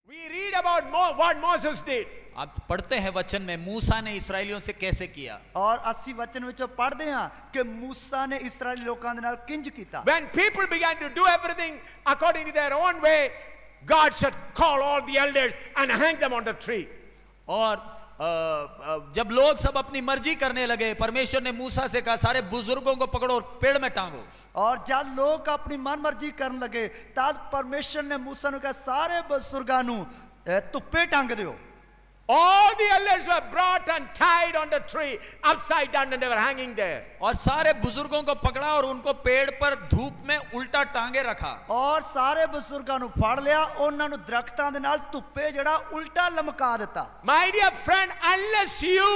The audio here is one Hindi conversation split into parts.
We read about what Moses did. आप पढ़ते हैं वचन में मूसा ने इस्राएलियों से कैसे किया। और ਅਸੀਂ वचन ਵਿੱਚੋਂ ਪੜ੍ਹਦੇ ਹਾਂ ਕਿ मूसा ने इस्राएली लोਕਾਂ ਦੇ ਨਾਲ ਕਿੰਜ ਕੀਤਾ। When people began to do everything according to their own way, God said, call all the elders and hang them on the tree. और जब लोग सब अपनी मर्जी करने लगे, परमेश्वर ने मूसा से कहा सारे बुजुर्गों को पकड़ो और पेड़ में टांगो। और जब लोग अपनी मनमर्जी ਕਰਨ लगे तब परमेश्वर ने मूसा ਨੂੰ ਕਿਹਾ ਸਾਰੇ ਬਜ਼ੁਰਗਾਂ ਨੂੰ ਧੁੱਪੇ ਟੰਗ ਦਿਓ। All the elders were brought and tied on the tree upside down and they were hanging there. और सारे बुजुर्गों को पकड़ा और उनको पेड़ पर धूप में उल्टा टांगे रखा। और ਸਾਰੇ ਬਜ਼ੁਰਗਾਂ ਨੂੰ ਫੜ ਲਿਆ, ਉਹਨਾਂ ਨੂੰ ਦਰਖਤਾਂ ਦੇ ਨਾਲ ਧੁੱਪੇ ਜਿਹੜਾ ਉਲਟਾ ਲਮਕਾ ਦਿੱਤਾ। My dear friend, unless you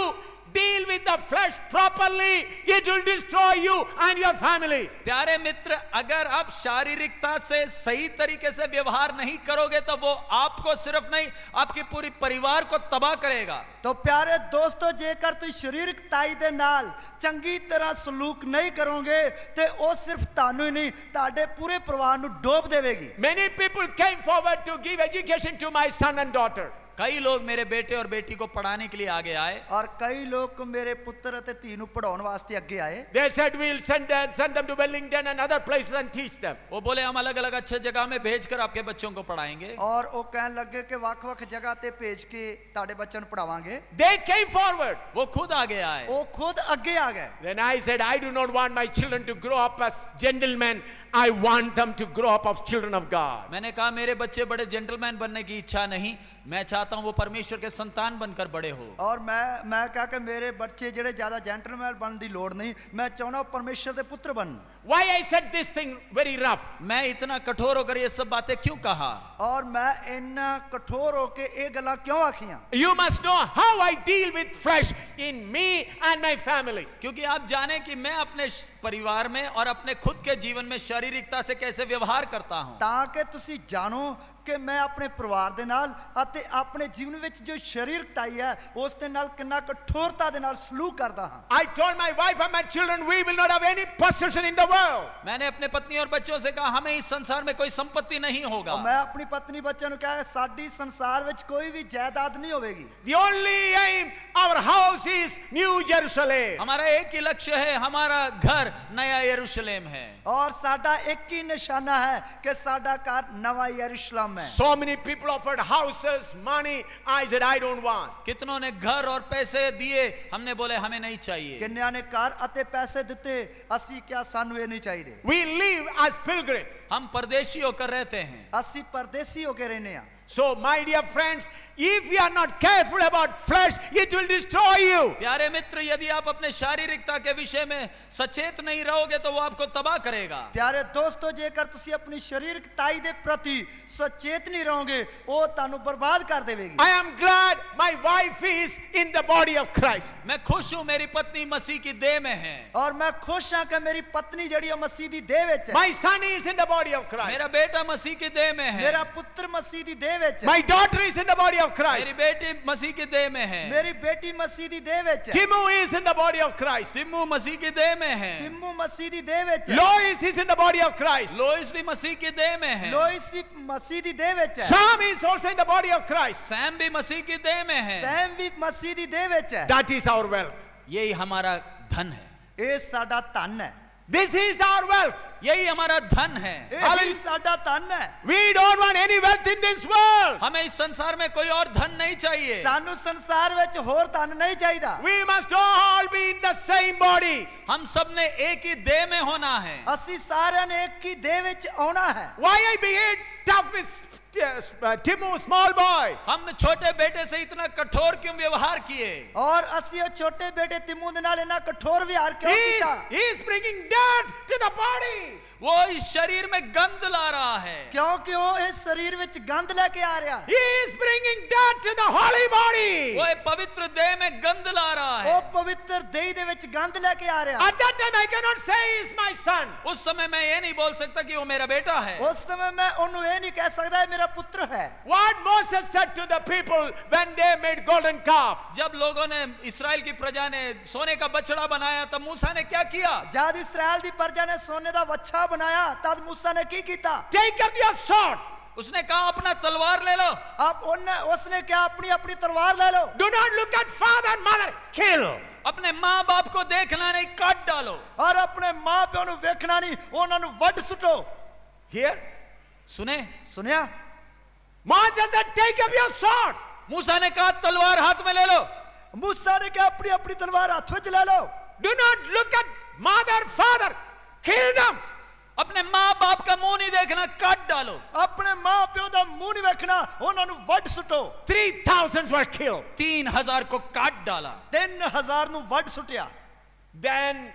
deal with the flesh properly, it will destroy you and your family. प्यारे मित्र, अगर आप शारीरिकता से सही तरीके से व्यवहार नहीं करोगे तो वो आपको सिर्फ नहीं आपकी पूरी परिवार को तबाह करेगा। तो प्यारे दोस्तों, जेकर तुम शारीरिक ताई दे नाल चंगी तरह सलूक नहीं करोगे तो वो सिर्फ तानू ही नहीं ताड़े पूरे परिवार ਨੂੰ डोब देवेगी। Many people came forward to give education to my son and daughter. कई लोग मेरे बेटे और बेटी को पढ़ाने के लिए आगे आए। और कई लोग मेरे पुत्र अते धी ਨੂੰ पढ़ाਉਣ वास्ते आगे आए। They said we'll send them to Wellington and other places and teach them. वो बोले हम अलग अलग अच्छे जगह में भेजकर आपके बच्चों को पढ़ाएंगे। और वो कहने लगे कि वख-वख जगह ते भेज के ताड़े बच्चों ਨੂੰ पढ़ावांगे। They came forward. वो खुद आगे आए। वो खुद आगे आ गए। Then I said, I do not want my children to grow up as gentlemen. I want them to grow up as children of God. मैंने कहा मेरे बच्चे बड़े जेंटलमैन बनने की इच्छा नहीं, मैं चाहता हूं वो परमेश्वर के संतान बनकर बड़े हो। और मैं कहा कि मेरे बच्चे जेड़े ज्यादा जेंटलमैन बनने की लोड़ नहीं, मैं चाहना परमेश्वर के पुत्र बन। Why I said this thing very rough? मैं इतना कठोर होकर ये सब बातें क्यों कहा? और मैं इतना कठोर होके ये गल्लां क्यों आखियां? You must know how I deal with flesh in me and my family. क्योंकि आप जाने कि मैं अपने परिवार में और अपने खुद के जीवन में शारीरिकता से कैसे व्यवहार करता हूं। ताकि तुसी जानो कि मैं अपने परिवार दे नाल अते अपने जीवन विच जो शारीरिकताई है उस दे नाल कितना कठोरता दे नाल सलूक करदा हां। I told my wife and my children we will not have any possession in the world. मैंने अपने पत्नी और बच्चों से कहा हमें इस संसार में कोई संपत्ति नहीं होगा। और मैं अपनी पत्नी बच्चों ਨੂੰ कहा साडी संसार विच कोई भी जायदाद नहीं होवेगी। The only aim our house is New Jerusalem. हमारा एक ही लक्ष्य है, हमारा घर नया यरूशलेम है। और साडा एक ही निशाना है कि साडा घर नवा यरूशलेम है। So many people offered houses, money. I said I don't want. कितनों ने घर और पैसे दिए, हमने बोले हमें नहीं चाहिए। किन्नियां ने घर अते पैसे दिते, असी क्या सानू ये नहीं चाहिए। We live as pilgrims. हम परदेशी होकर रहते हैं। असी परदेसी होके रहने हैं। So my dear friends, if you are not careful about flesh, it will destroy you. प्यारे मित्र, यदि आप अपने शारीरिकता के विषय में सचेत नहीं रहोगे तो वो आपको तबाह करेगा। प्यारे दोस्तों, जेकर तुसी अपनी शारीरिकताई दे प्रति सचेत नहीं रहोगे वो तानू बर्बाद कर देवेगी। I am glad my wife is in the body of Christ. मैं खुश हूं मेरी पत्नी मसीह की देह में है। और मैं खुश हां कि मेरी पत्नी जड़ी मसीह दी देह विच है। My son is in the body of Christ. मेरा बेटा मसीह की देह में है। मेरा पुत्र मसीह दी देह विच है। My daughter is in the body of Christ. मेरी बेटी मसीह की देह में है। मेरी बेटी मसीह दी देह विच है। Timu is in the body of Christ. तिम्मू मसीह की देह में है। तिम्मू मसीह दी देह विच है। Lois is in the body of Christ. Lois भी मसीह की देह में है। लोइस भी मसीह दी देह विच है। Sam is also in the body of Christ. Sam भी मसीह की देह में है। सैम भी मसीह दी देह विच है। That is our wealth. यही हमारा धन है। ये साडा धन है। This is our wealth. यही हमारा धन है। ये साडा धन है। We don't want any wealth in this world. हमें इस संसार में कोई और धन नहीं चाहिए। सानू संसार विच होर धन नहीं चाहिदा। We must all be in the same body. हम सब ने एक ही देह में होना है। असी सारे ने एक ही देह विच आउणा है। Why I behave tough with Timu, small boy? हम छोटे बेटे से इतना कठोर क्यों व्यवहार किए? और असी वो छोटे बेटे तिमू दे नाल इना कठोर व्यवहार क्यों कीता? He is bringing dirt to the body. वो इस शरीर में गंध ला रहा है। क्योंकि वो इस शरीर विच गंध लेके आ रहा है। He is bringing dirt to the holy body. वो एक पवित्र देह में गंध ला रहा वो है। पवित्र देह दे विच गंध लेके आ रहा है। At that time I cannot say he is my son. उस समय मैं ये नहीं बोल सकता कि वो मेरा बेटा है। उस समय मैं उन्हें ये नहीं कह सकता मेरा पुत्र है। What Moses said to the people when they made golden calf. जब लोगों ने इस्राएल की प्रजा ने सोने का बछड़ा बनाया तब मूसा ने क्या किया? जब इस्राएल दी प्रजा ने सोने दा बच्चा बनाया तब मूसा ने की कीता? Take up your sword. उसने कहा अपना तलवार ले लो। अब उसने क्या अपनी अपनी तलवार ले लो। Do not look at father and mother. Kill. अपने माँ बाप को देखना नहीं, काट डालो। और अपने मां प्यो नु वेखना नहीं, उन्होंने वड सुटो। Here, सुने, सुनिया? Moses said, take up your sword. मूसा ने कहा तलवार हाथ में ले लो। मूसा ने क्या अपनी अपनी तलवार हाथ में ले लो। Do not look at mother, father. Kill them. अपने माँ बाप का मुंह नहीं देखना, काट डालो। अपने मां प्यो दा मुंह नहीं वेखना, उन्होंने वड सुटो। 3,000 were killed. 3,000 को काट डाला। 3,000 नु वड सुटिया। Then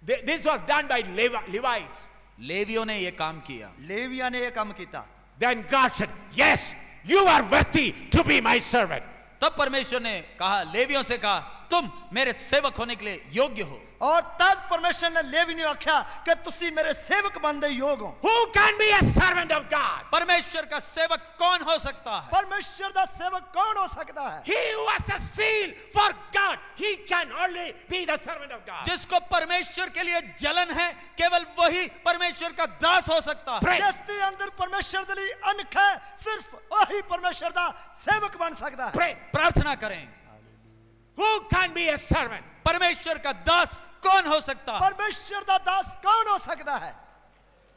this was done by Levites. लेवियों ने ये काम किया। लेविया ने ये काम किया। Then God said, yes, you are worthy to be my servant. तब परमेश्वर ने कहा, लेवियों से कहा, तुम मेरे सेवक होने के लिए योग्य हो। और तब परमेश्वर ने लेवी ने आख्या कि तुसी मेरे सेवक बनने योग हो। Who can be a servant of God? परमेश्वर का सेवक कौन हो सकता है? परमेश्वर दा सेवक कौन हो सकता है? He who has a seal for God, he can only be the servant of God. जिसको परमेश्वर के लिए जलन है, केवल वही परमेश्वर का दास हो सकता है। Pray. जिसके अंदर परमेश्वर के लिए अनख है, सिर्फ वही परमेश्वर दा सेवक बन सकता है। Pray. प्रार्थना करें। Who can be a servant? परमेश्वर का दास कौन हो सकता है? परमेश्वर दा दास कौन हो सकता है?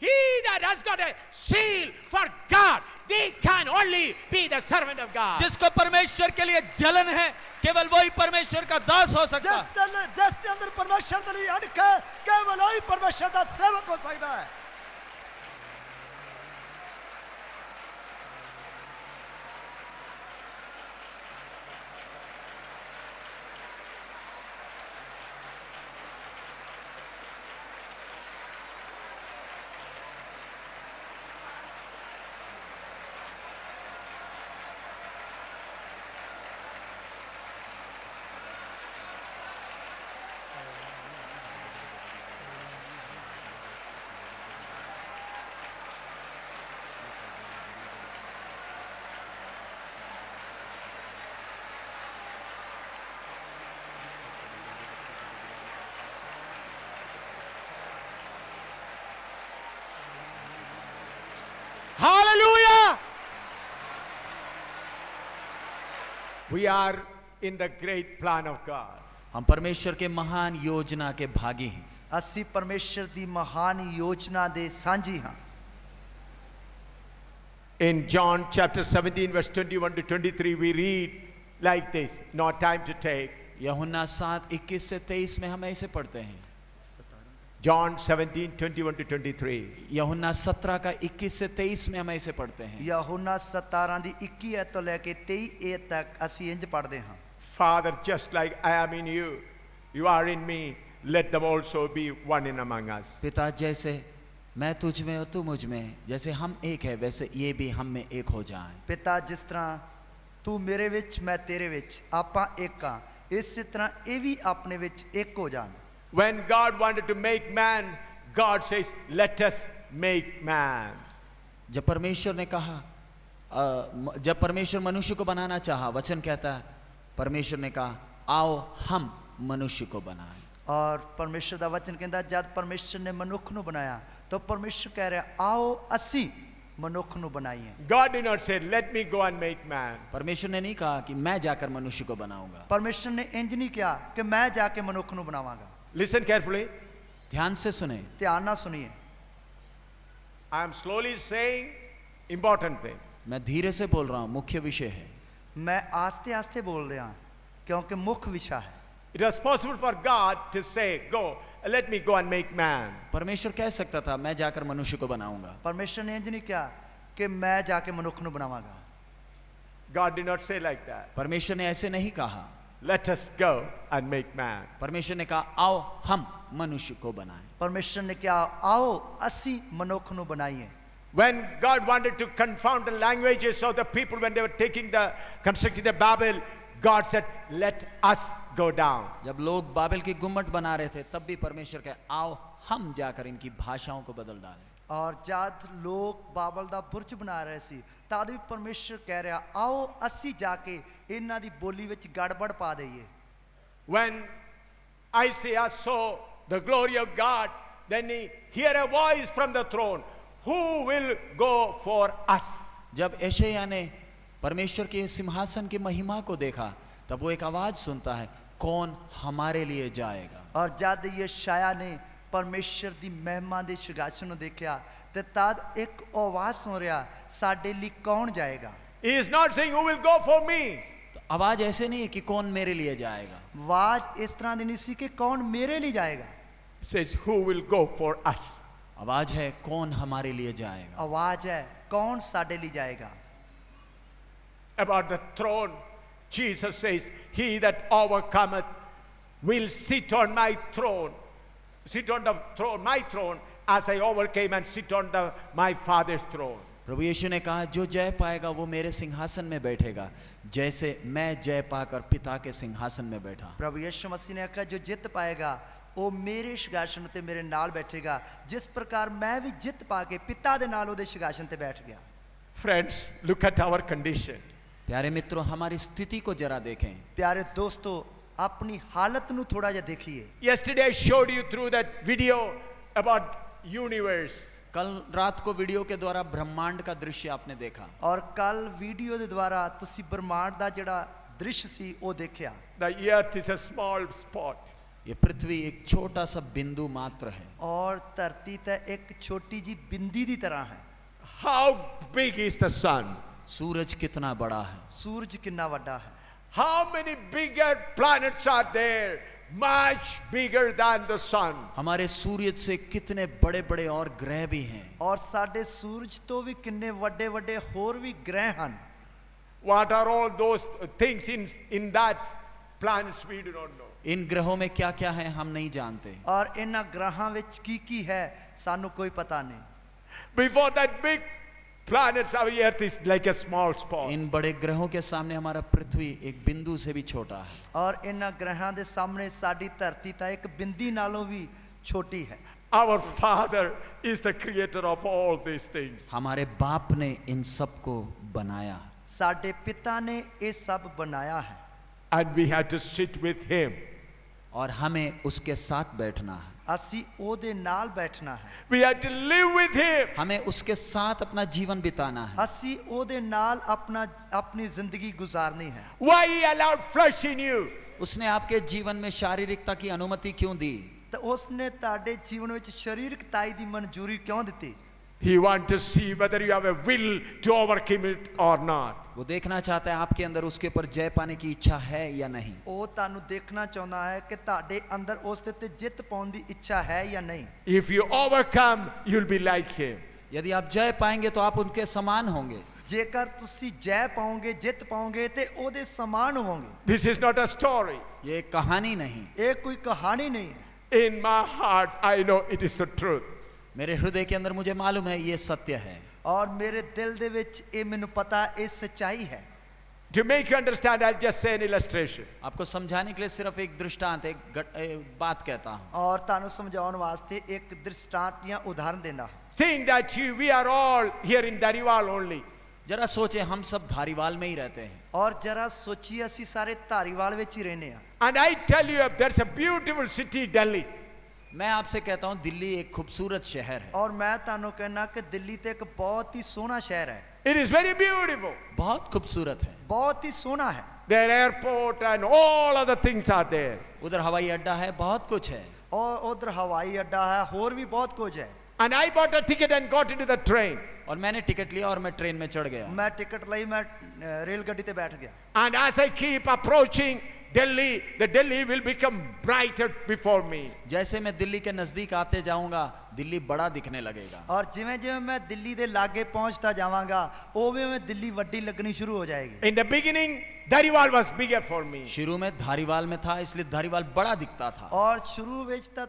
He that has got a seal for God, they can only be the servant of God. जिसको परमेश्वर के लिए जलन है, केवल वही परमेश्वर का दास हो सकता है। जिसके अंदर परमेश्वर के लिए अनख है, केवल वही परमेश्वर दा सेवक हो सकता है। Hallelujah! We are in the great plan of God. हम परमेश्वर के महान योजना के भागी हैं। ਅਸੀਂ परमेश्वर दी महान योजना दे सांझी हां। In John chapter 17 verse 21 to 23 we read like this, not time to take. यूहन्ना 7:21 से 23 में हम ऐसे पढ़ते हैं। John 17 21 to 23. यूहन्ना 17 का 21 से 23 में हम ऐसे पढ़ते हैं। यूहन्ना 17 ਦੀ 21 ਐ ਤੋਂ ਲੈ ਕੇ 23 ਏ ਤੱਕ ਅਸੀਂ ਇੰਜ ਪੜ੍ਹਦੇ ਹਾਂ। Father, just like I am in you, you are in me, let them also be one in among us. पिता जैसे मैं तुझ में और तू मुझ में, जैसे हम एक है वैसे ये भी हम में एक हो जाएं। ਪਿਤਾ ਜਿਸ ਤਰ੍ਹਾਂ ਤੂੰ ਮੇਰੇ ਵਿੱਚ ਮੈਂ ਤੇਰੇ ਵਿੱਚ ਆਪਾਂ ਇੱਕ ਆ, ਇਸੇ ਤਰ੍ਹਾਂ ਇਹ ਵੀ ਆਪਣੇ ਵਿੱਚ ਇੱਕ ਹੋ ਜਾਣ। When God wanted to make man, God says, let us make man. जब परमेश्वर ने कहा, जब परमेश्वर मनुष्य को बनाना चाहा, वचन कहता है परमेश्वर ने कहा आओ हम मनुष्य को बनाएं। और परमेश्वर दा वचन कहता जब परमेश्वर ने मनुख ਨੂੰ बनाया तो परमेश्वर कह रहा आओ ਅਸੀਂ मनुख ਨੂੰ बनाइए। God did not say, let me go and make man. परमेश्वर ने नहीं कहा कि मैं जाकर मनुष्य को बनाऊंगा। परमेश्वर ने इंज नहीं किया कि मैं जाके मनुख ਨੂੰ बनावांगा। Listen carefully. ध्यान से सुने, ध्यान ना सुनिए। I am slowly saying important thing. मैं धीरे से बोल रहा हूं, मुख्य विषय है। मैं आस्ते आस्ते बोल रहा हूं क्योंकि मुख्य विषय है। It was possible for God to say, go, let me go and make man. परमेश्वर कह सकता था मैं जाकर मनुष्य को बनाऊंगा। परमेश्वर ने इंज नहीं किया कि मैं जाके मनुख ਨੂੰ बनावांगा। God did not say like that. परमेश्वर ने ऐसे नहीं कहा। Let us go and make man. परमेश्वर ने कहा आओ हम मनुष्य को बनाएं। परमेश्वर ने कहा आओ ਅਸੀਂ मनुख ਨੂੰ बनाइए। When God wanted to confound the languages of the people when they were constructing the Babel, God said, let us go down. जब लोग बाबेल की गुम्मट बना रहे थे तब भी परमेश्वर कहे आओ हम जाकर इनकी भाषाओं को बदल डालें। और जब लोग बाबल दा बुर्ज बना रहे सी तद भी परमेश्वर कह रहा आओ ਅਸੀਂ जाके इन्हां दी बोली विच गड़बड़ पा दईए। When Isaiah saw the glory of God, then he heard a voice from the throne, who will go for us? जब यशायाह ने परमेश्वर के सिंहासन की महिमा को देखा, तब वो एक आवाज सुनता है, कौन हमारे लिए जाएगा। और जद यशायाह ने परमेश्वर दी महिमा दे सिंहासन ਨੂੰ ਦੇਖਿਆ ਤੇ ਤਦ ਇੱਕ ਆਵਾਜ਼ ਸੁਣ ਰਿਹਾ, ਸਾਡੇ ਲਈ ਕੌਣ ਜਾਏਗਾ। He is not saying who will go for me. तो आवाज ऐसे नहीं है कि कौन मेरे लिए जाएगा। आवाज इस तरह ਦੀ ਨਹੀਂ ਸੀ ਕਿ ਕੌਣ ਮੇਰੇ ਲਈ ਜਾਏਗਾ। He says who will go for us. आवाज है कौन हमारे लिए जाएगा। आवाज है कौन ਸਾਡੇ ਲਈ ਜਾਏਗਾ। About the throne, Jesus says, he that overcometh will sit on my throne. Sit on the throne, my throne, as I overcame and sit on my Father's throne. प्रभु यीशु ने कहा, जो जय पाएगा वो मेरे सिंहासन में बैठेगा, जैसे मैं जय पाकर पिता के सिंहासन में बैठा। प्रभु यीशु मसीह ने कहा, जो जित पाएगा वो मेरे सिंहासन ते मेरे नाल बैठेगा, जिस प्रकार मैं भी जित पाके पिता दे नाल ओदे सिंहासन ते बैठ गया। Friends, look at our condition. प्यारे मित्रों, हमारी स्थिति को जरा देखें। प्यारे दोस्तों, अपनी हालत नु थोड़ा जा देखिए। Yesterday I showed you through that video about universe. कल रात को वीडियो के द्वारा ब्रह्मांड का दृश्य आपने देखा, और कल वीडियो दे द्वारा तुसी ब्रह्मांड दा जेड़ा दृश्य सी वो देखिया। The earth is a small spot. ये पृथ्वी एक छोटा सा बिंदु मात्र है और धरती ते एक छोटी जी बिंदी दी तरह है। How big is the sun? सूरज कितना बड़ा है, सूरज कितना वड्डा है। How many bigger planets are there? Much bigger than the sun. हमारे सूर्य से कितने बड़े बड़े और ग्रह भी हैं। और साडे सूरज तो भी किन्ने वड्डे वड्डे होर भी ग्रह हन। What are all those things in that planets we do not know. इन ग्रहों में क्या क्या है हम नहीं जानते। और इन ग्रहां विच की है सानू कोई पता नहीं। Before that big planets, our earth is like a small spot. इन बड़े ग्रहों के सामने हमारा पृथ्वी एक बिंदु से भी छोटा है। और इन ग्रहां दे सामने साडी धरती ता एक बिंदी नालों भी छोटी है। Our Father is the creator of all these things. हमारे बाप ने इन सब को बनाया, साडे पिता ने ये सब बनाया है। And we have to sit with him. और हमें उसके साथ बैठना है। असी ओदे नाल बैठना है। We have to live with him. हमें उसके साथ अपना जीवन बिताना है। असी ओदे नाल अपनी जिंदगी गुजारनी है। Why he allowed flesh in you? उसने आपके जीवन में शारीरिकता की अनुमति क्यों दी? तो उसने ताडे जीवन विच शरीरकताई दी मंजूरी क्यों दी? He wants to see whether you have a will to overcome it or not. वो देखना चाहता है आपके अंदर उसके ऊपर जय पाने की इच्छा है या नहीं। वो तानू देखना चाहता है कि ताडे अंदर उस ते जित पाउण दी इच्छा है या नहीं। If you overcome, you'll be like him. यदि आप जय पाएंगे तो आप उनके समान होंगे। जेकर तुसी जय पाओगे जित पाओगे ते ओदे समान होवोगे। This is not a story. ये एक कहानी नहीं, ये कोई कहानी नहीं है। In my heart, I know it is the truth. मेरे हृदय के अंदर मुझे मालूम है ये सत्य है। और मेरे दिल दे विच ये मैनू पता ये सच्चाई है। To make you understand, I'll just say an illustration. आपको समझाने के लिए सिर्फ एक दृष्टांत, एक बात कहता हूँ। और तानू समझाउण वास्ते एक दृष्टांत या उदाहरण देना। Think that we are all here in Dhariwal only. जरा सोचे हम सब धारीवाल में ही रहते हैं। और जरा सोचिए असी सारे धारीवाल विच ही रहने हैं। And I tell you, there's a beautiful city, Delhi. मैं आपसे कहता हूँ दिल्ली एक खूबसूरत शहर है। और मैं तानू कहना कि दिल्ली तो एक बहुत ही सोना शहर है। It is very beautiful. बहुत खूबसूरत है, बहुत ही सोना है। Their airport and all other things are there. उधर हवाई अड्डा है, बहुत कुछ है। और उधर हवाई अड्डा है, और भी बहुत कुछ है। And I bought a ticket and got into the train. और मैंने टिकट लिया और मैं ट्रेन में चढ़ गया। मैं टिकट लाई, मैं रेलगाड़ी ते बैठ गया। And as I keep approaching Delhi, the Delhi will become brighter before me. जैसे मैं दिल्ली के नजदीक आते जाऊंगा, दिल्ली बड़ा दिखने लगेगा। और जिवें जिवें मैं दिल्ली दे लागे पहुंचता जावांगा, ओवें में दिल्ली वड्डी लगनी शुरू हो जाएगी। In the beginning, Dhariwal was bigger for me. शुरू में धारीवाल में था, इसलिए धारीवाल बड़ा दिखता था। और शुरू विच तां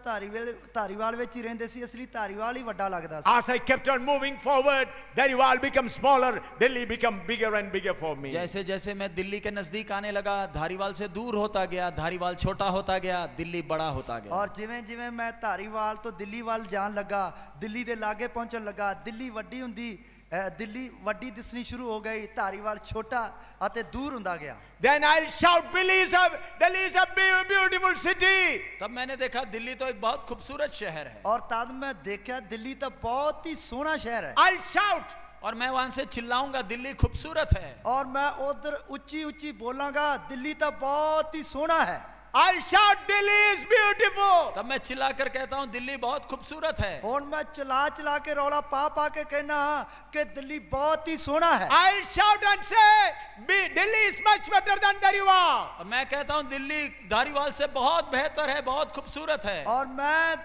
धारीवाल विच ही रहंदे सी, असली धारीवाल ही वड्डा लगदा सी। As I kept on moving forward, Dhariwal became smaller, Delhi became bigger and bigger for me. जैसे जैसे मैं दिल्ली के नजदीक आने लगा, धारीवाल से दूर होता गया, धारीवाल छोटा होता गया, दिल्ली बड़ा होता गया। और जिवें जिवें मैं धारीवाल तो दिल्ली वाल जान लगा, दिल्ली दे लागे पहुंचन लगा, दिल्ली वड्डी हुंदी दिल्ली वड्डी दिसनी शुरू हो गई, धारीवाल छोटा अते दूर हुंदा गया। Then I'll shout, Delhi is a beautiful city. तब मैंने देखा दिल्ली तो एक बहुत खूबसूरत शहर है। और तब मैं देखा दिल्ली तो बहुत ही सोना शहर है। I'll shout, और मैं वहां से चिल्लाऊंगा दिल्ली खूबसूरत है। और मैं उधर ऊंची ऊंची बोलांगा दिल्ली तो बहुत ही सोहना है। I'll shout, Delhi is beautiful. तब मैं चिल्लाकर कहता हूं दिल्ली बहुत खूबसूरत है। और मैं चला चला के रौला पा के कहना कि दिल्ली बहुत ही सोहना है। I'll shout and say, Delhi is much better than Dariwal. और मैं कहता हूं दिल्ली धारीवाल से बहुत बेहतर है, बहुत खूबसूरत है। और मैं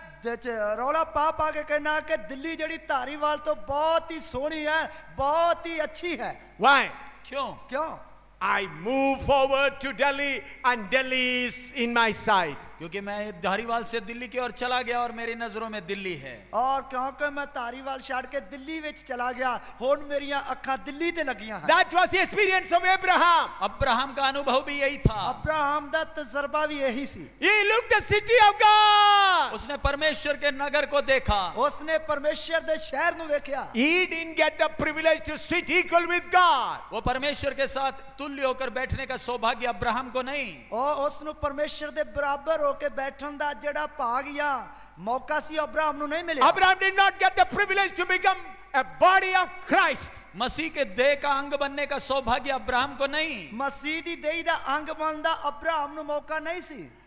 रौला पा के कहना कि दिल्ली जड़ी धारीवाल तो बहुत ही सोहनी है, बहुत ही अच्छी है। Why? क्यों? क्यों? I move forward to Delhi and Delhi is in my sight. क्योंकि मैं धारीवाल से दिल्ली की ओर चला गया और मेरी नजरों में दिल्ली है। और क्योंकि मैं धारीवाल छाड़ के दिल्ली विच चला गया, हुण मेरियां अखां दिल्ली ते लगियां हैं। That was the experience of Abraham. Abraham का अनुभव भी यही था। अब्राहम दा तजर्बा भी यही सी। He looked the city of God. उसने परमेश्वर के नगर को देखा। उसने परमेश्वर दे शहर नु वेख्या। He didn't get the privilege to sit equal with God. वो परमेश्वर के साथ तुल्य होकर बैठने का सौभाग्य अब्राहम को नहीं। और उसनु परमेश्वर दे बराबर होके बैठन दा जेड़ा भाग या मौका सी अब्राहम नु नहीं मिलिया। Abraham did not get the privilege to become a body of Christ. मसीह के देह का अंग बनने का सौभाग्य अब्राहम को नहीं। मसीह दी देह दा अंग बनदा अब्राहम नु मौका नहीं सी।